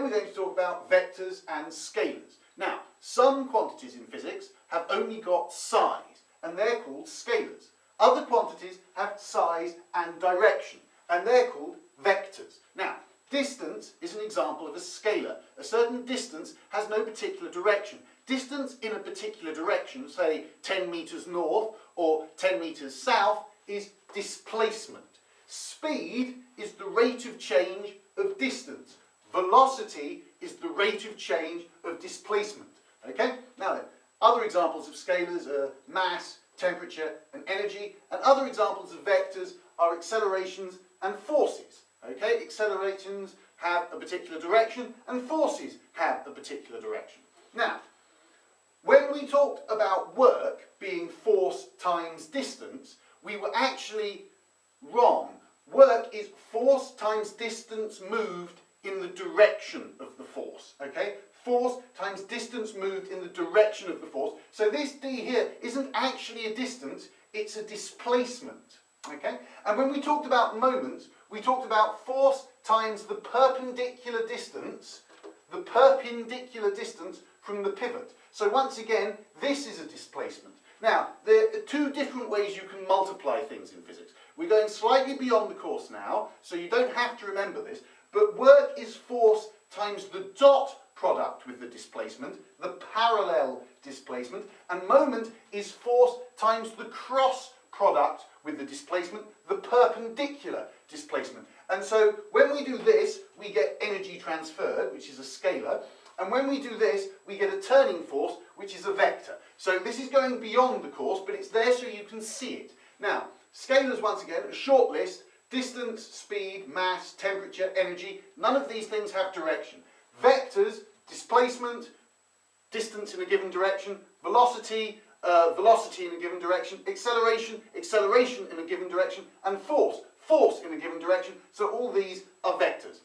we're going to talk about vectors and scalars. Now, some quantities in physics have only got size, and they're called scalars. Other quantities have size and direction, and they're called vectors. Now, distance is an example of a scalar. A certain distance has no particular direction. Distance in a particular direction, say 10 metres north or 10 metres south, is displacement. Speed is the rate of change of distance. Velocity is the rate of change of displacement. Okay? Now then, other examples of scalars are mass, temperature and energy, and other examples of vectors are accelerations and forces. Okay? Accelerations have a particular direction and forces have a particular direction. Now, when we talked about work being force times distance, we were actually wrong. Work is force times distance moved in the direction of the force. Okay? Force times distance moved in the direction of the force. So this d here isn't actually a distance, it's a displacement. Okay? And when we talked about moments, we talked about force times the perpendicular distance from the pivot. So once again, this is a displacement. Now, there are two different ways you can multiply things in physics. We're going slightly beyond the course now, so you don't have to remember this, but work is force times the dot product with the displacement, the parallel displacement, and moment is force times the cross product with the displacement, the perpendicular displacement. And so when we do this, we get energy transferred, which is a scalar, and when we do this, we get a turning force, which is a vector. So this is going beyond the course, but it's there so you can see it. Now, scalars, once again, a short list: distance, speed, mass, temperature, energy. None of these things have direction. Vectors, displacement, distance in a given direction, velocity, velocity in a given direction, acceleration, acceleration in a given direction, and force, force in a given direction. So all these are vectors.